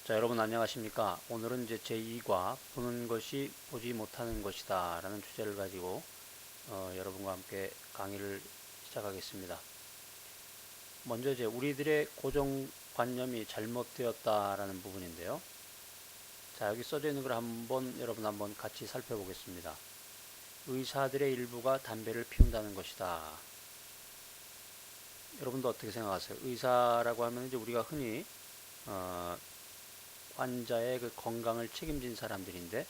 자, 여러분 안녕하십니까? 오늘은 이제 제2과 보는 것이 보지 못하는 것이다 라는 주제를 가지고 여러분과 함께 강의를 시작하겠습니다. 먼저 이제 우리들의 고정관념이 잘못되었다라는 부분인데요. 자, 여기 써져 있는 걸 여러분 한번 같이 살펴보겠습니다. 의사들의 일부가 담배를 피운다는 것이다. 여러분도 어떻게 생각하세요? 의사라고 하면 이제 우리가 흔히 환자의 그 건강을 책임진 사람들인데,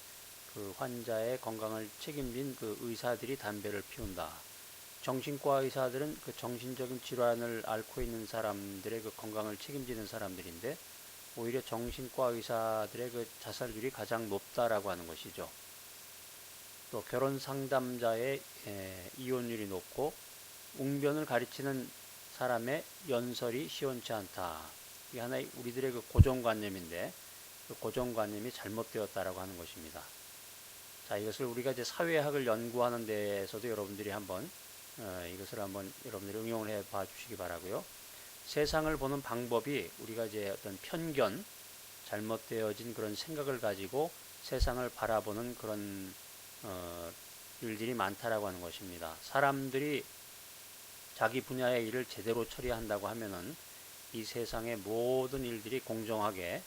그 환자의 건강을 책임진 그 의사들이 담배를 피운다. 정신과 의사들은 그 정신적인 질환을 앓고 있는 사람들의 그 건강을 책임지는 사람들인데, 오히려 정신과 의사들의 그 자살률이 가장 높다라고 하는 것이죠. 또 결혼 상담자의 이혼율이 높고, 웅변을 가르치는 사람의 연설이 시원치 않다. 이게 하나의 우리들의 그 고정관념인데, 그 고정관념이 잘못되었다라고 하는 것입니다. 자, 이것을 우리가 이제 사회학을 연구하는 데에서도 여러분들이 이것을 한번 여러분들이 응용을 해 봐 주시기 바라고요. 세상을 보는 방법이 우리가 이제 어떤 편견, 잘못되어진 그런 생각을 가지고 세상을 바라보는 그런 일들이 많다라고 하는 것입니다. 사람들이 자기 분야의 일을 제대로 처리한다고 하면은 이 세상의 모든 일들이 공정하게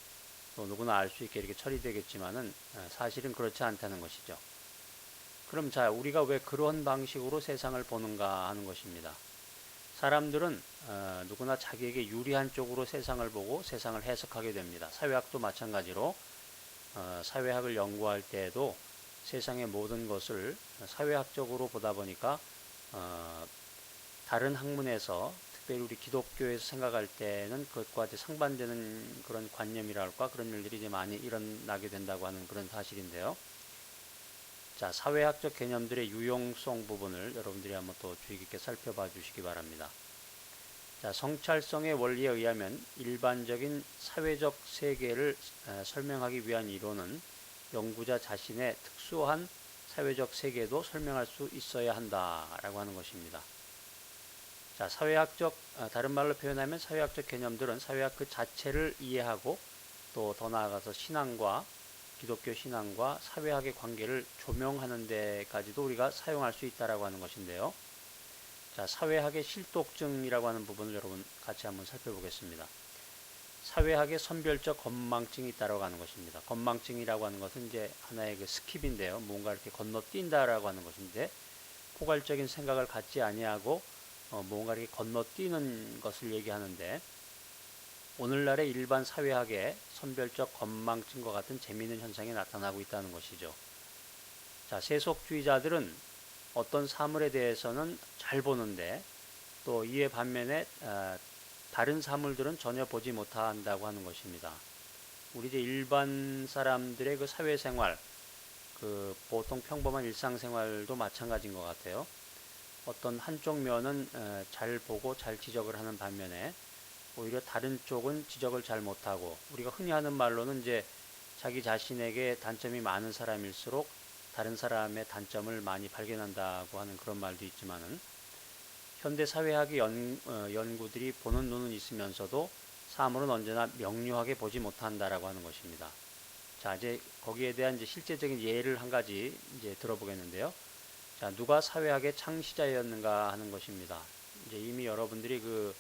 또 누구나 알 수 있게 이렇게 처리되겠지만은 사실은 그렇지 않다는 것이죠. 그럼 자, 우리가 왜 그런 방식으로 세상을 보는가 하는 것입니다. 사람들은 누구나 자기에게 유리한 쪽으로 세상을 보고 세상을 해석하게 됩니다. 사회학도 마찬가지로 사회학을 연구할 때에도 세상의 모든 것을 사회학적으로 보다 보니까 다른 학문에서 특별히 우리 기독교에서 생각할 때는 그것과 상반되는 그런 관념이랄까 그런 일들이 이제 많이 일어나게 된다고 하는 그런 사실인데요. 자, 사회학적 개념들의 유용성 부분을 여러분들이 한번 또 주의 깊게 살펴봐 주시기 바랍니다. 자, 성찰성의 원리에 의하면 일반적인 사회적 세계를 설명하기 위한 이론은 연구자 자신의 특수한 사회적 세계도 설명할 수 있어야 한다라고 하는 것입니다. 자, 다른 말로 표현하면 사회학적 개념들은 사회학 그 자체를 이해하고 또 더 나아가서 기독교 신앙과 사회학의 관계를 조명하는 데까지도 우리가 사용할 수 있다라고 하는 것인데요. 자, 사회학의 실독증이라고 하는 부분을 여러분 같이 한번 살펴보겠습니다. 사회학의 선별적 건망증이 있다라고 하는 것입니다. 건망증이라고 하는 것은 이제 하나의 그 스킵인데요. 뭔가 이렇게 건너뛴다라고 하는 것인데, 포괄적인 생각을 갖지 아니하고 뭔가 이렇게 건너뛰는 것을 얘기하는데, 오늘날의 일반 사회학의 선별적 건망증과 같은 재미있는 현상이 나타나고 있다는 것이죠. 자, 세속주의자들은 어떤 사물에 대해서는 잘 보는데 또 이에 반면에 다른 사물들은 전혀 보지 못한다고 하는 것입니다. 우리 이제 일반 사람들의 그 사회생활, 그 보통 평범한 일상생활도 마찬가지인 것 같아요. 어떤 한쪽 면은 잘 보고 잘 지적을 하는 반면에 오히려 다른 쪽은 지적을 잘 못하고, 우리가 흔히 하는 말로는 이제 자기 자신에게 단점이 많은 사람일수록 다른 사람의 단점을 많이 발견한다고 하는 그런 말도 있지만은, 현대 사회학의 연구들이 보는 눈은 있으면서도 사물은 언제나 명료하게 보지 못한다라고 하는 것입니다. 자, 이제 거기에 대한 이제 실제적인 예를 한 가지 이제 들어보겠는데요. 자, 누가 사회학의 창시자였는가 하는 것입니다. 이제 이미 여러분들이 그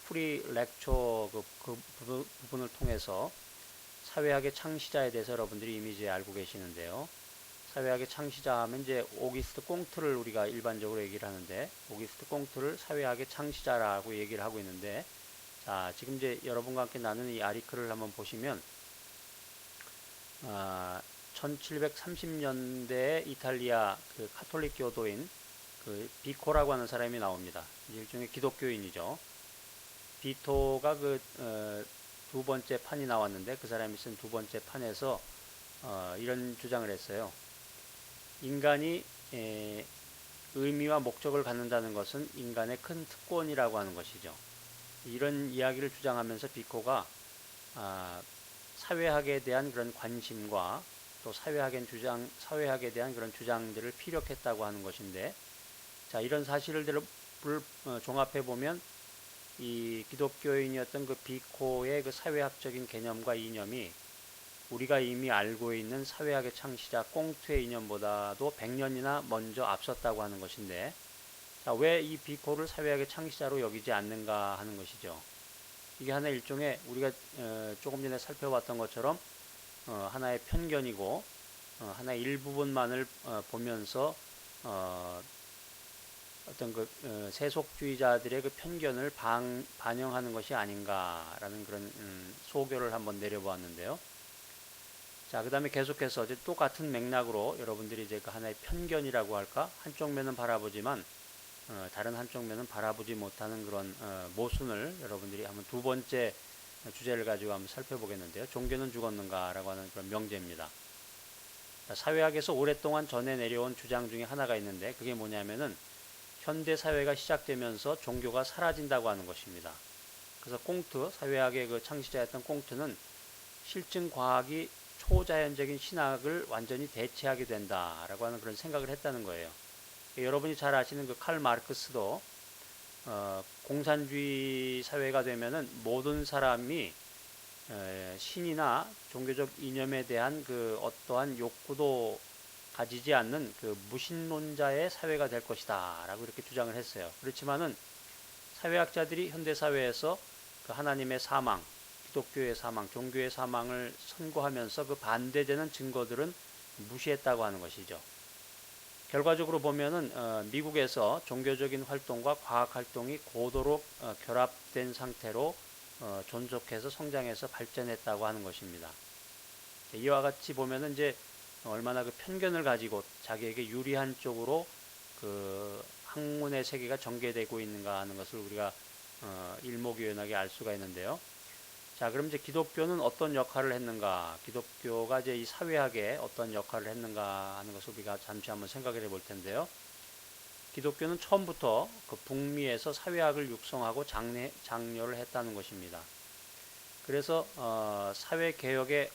프리 렉처 그 부분을 통해서 사회학의 창시자에 대해서 여러분들이 이미 이제 알고 계시는데요. 사회학의 창시자 하면 이제 오기스트 꽁트를 우리가 일반적으로 얘기를 하는데, 오기스트 꽁트를 사회학의 창시자라고 얘기를 하고 있는데, 자, 지금 이제 여러분과 함께 나누는 이 아리클을 한번 보시면 1730년대 이탈리아 그 카톨릭 교도인 그 비코라고 하는 사람이 나옵니다. 일종의 기독교인이죠. 비토가 두 번째 판이 나왔는데, 그 사람이 쓴 두 번째 판에서 이런 주장을 했어요. 인간이 의미와 목적을 갖는다는 것은 인간의 큰 특권이라고 하는 것이죠. 이런 이야기를 주장하면서 비코가 사회학에 대한 그런 관심과 또 사회학에 대한 그런 주장들을 피력했다고 하는 것인데, 자, 이런 사실들을 종합해 보면 이 기독교인이었던 그 비코의 그 사회학적인 개념과 이념이 우리가 이미 알고 있는 사회학의 창시자 꽁트의 이념보다도 100년이나 먼저 앞섰다고 하는 것인데, 왜 이 비코를 사회학의 창시자로 여기지 않는가 하는 것이죠. 이게 하나의 일종의 우리가 조금 전에 살펴봤던 것처럼 하나의 편견이고, 하나의 일부분만을 보면서 어떤 그 세속주의자들의 그 편견을 반영하는 것이 아닌가라는 그런 소교를 한번 내려보았는데요. 자, 그 다음에 계속해서 이제 똑같은 맥락으로 여러분들이 이제 그 하나의 편견이라고 할까? 한쪽 면은 바라보지만 다른 한쪽 면은 바라보지 못하는 그런 모순을 여러분들이 한번 두 번째 주제를 가지고 한번 살펴보겠는데요. 종교는 죽었는가라고 하는 그런 명제입니다. 자, 사회학에서 오랫동안 전해 내려온 주장 중에 하나가 있는데, 그게 뭐냐면은 현대 사회가 시작되면서 종교가 사라진다고 하는 것입니다. 그래서 꽁트, 사회학의 그 창시자였던 꽁트는 실증 과학이 초자연적인 신학을 완전히 대체하게 된다라고 하는 그런 생각을 했다는 거예요. 여러분이 잘 아시는 그 칼 마르크스도 공산주의 사회가 되면은 모든 사람이 신이나 종교적 이념에 대한 그 어떠한 욕구도 가지지 않는 그 무신론자의 사회가 될 것이다 라고 이렇게 주장을 했어요. 그렇지만은 사회학자들이 현대사회에서 그 하나님의 사망, 기독교의 사망, 종교의 사망을 선고하면서 그 반대되는 증거들은 무시했다고 하는 것이죠. 결과적으로 보면은 미국에서 종교적인 활동과 과학 활동이 고도로 결합된 상태로 존속해서 성장해서 발전했다고 하는 것입니다. 이와 같이 보면은 이제 얼마나 그 편견을 가지고 자기에게 유리한 쪽으로 그 학문의 세계가 전개되고 있는가 하는 것을 우리가 일목요연하게 알 수가 있는데요. 자, 그럼 이제 기독교는 어떤 역할을 했는가? 기독교가 이제 이 사회학에 어떤 역할을 했는가 하는 것을 우리가 잠시 한번 생각을 해볼 텐데요. 기독교는 처음부터 그 북미에서 사회학을 육성하고 장려를 했다는 것입니다. 그래서 사회개혁에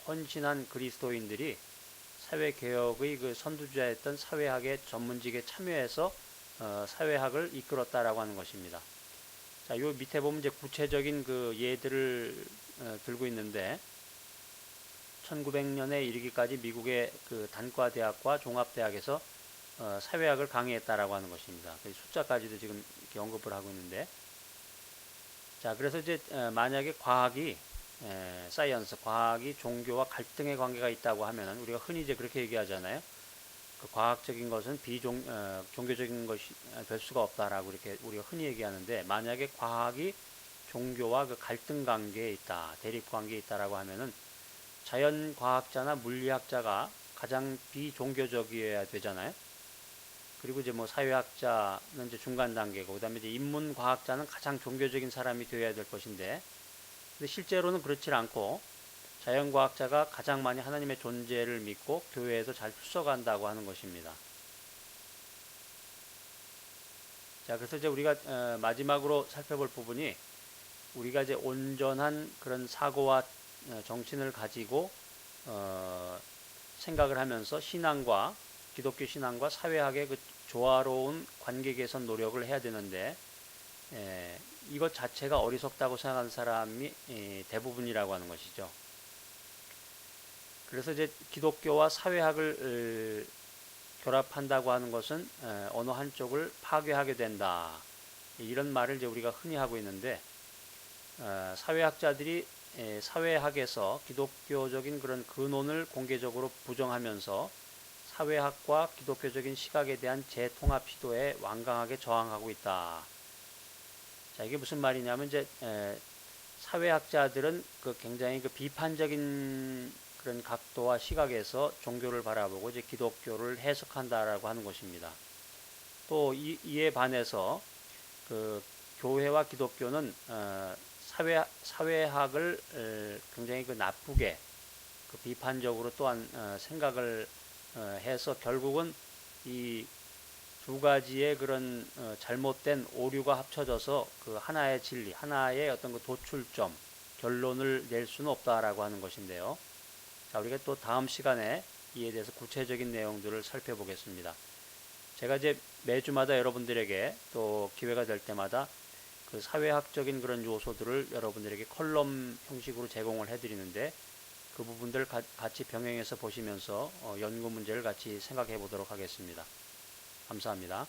헌신한 그리스도인들이 사회개혁의 그 선두주자였던 사회학의 전문직에 참여해서 사회학을 이끌었다라고 하는 것입니다. 자, 요 밑에 보면 이제 구체적인 그 예들을 들고 있는데, 1900년에 이르기까지 미국의 그 단과대학과 종합대학에서 사회학을 강의했다라고 하는 것입니다. 숫자까지도 지금 이렇게 언급을 하고 있는데, 자, 그래서 이제 만약에 사이언스, 과학이 종교와 갈등의 관계가 있다고 하면은 우리가 흔히 이제 그렇게 얘기하잖아요. 그 과학적인 것은 종교적인 것이 될 수가 없다라고 이렇게 우리가 흔히 얘기하는데, 만약에 과학이 종교와 그 갈등 관계에 있다, 대립 관계에 있다라고 하면은 자연과학자나 물리학자가 가장 비종교적이어야 되잖아요. 그리고 이제 뭐 사회학자는 이제 중간 단계고, 그다음에 이제 인문과학자는 가장 종교적인 사람이 되어야 될 것인데, 근데 실제로는 그렇지 않고 자연과학자가 가장 많이 하나님의 존재를 믿고 교회에서 잘 출석한다고 하는 것입니다. 자, 그래서 이제 우리가 마지막으로 살펴볼 부분이, 우리가 이제 온전한 그런 사고와 정신을 가지고 생각을 하면서 기독교 신앙과 사회학의 그 조화로운 관계 개선 노력을 해야 되는데, 이것 자체가 어리석다고 생각하는 사람이 대부분이라고 하는 것이죠. 그래서 이제 기독교와 사회학을 결합한다고 하는 것은 어느 한쪽을 파괴하게 된다, 이런 말을 이제 우리가 흔히 하고 있는데, 사회학자들이 사회학에서 기독교적인 그런 근원을 공개적으로 부정하면서 사회학과 기독교적인 시각에 대한 재통합 시도에 완강하게 저항하고 있다. 자, 이게 무슨 말이냐면 이제 사회학자들은 그 굉장히 그 비판적인 그런 각도와 시각에서 종교를 바라보고 이제 기독교를 해석한다라고 하는 것입니다. 또 이에 반해서 그 교회와 기독교는 사회학을 굉장히 그 나쁘게 그 비판적으로 또한 생각을 해서 결국은 이 두 가지의 그런 잘못된 오류가 합쳐져서 그 하나의 진리, 하나의 어떤 그 도출점, 결론을 낼 수는 없다라고 하는 것인데요. 자, 우리가 또 다음 시간에 이에 대해서 구체적인 내용들을 살펴보겠습니다. 제가 이제 매주마다 여러분들에게 또 기회가 될 때마다 그 사회학적인 그런 요소들을 여러분들에게 컬럼 형식으로 제공을 해드리는데 그 부분들 같이 병행해서 보시면서 연구 문제를 같이 생각해 보도록 하겠습니다. 감사합니다.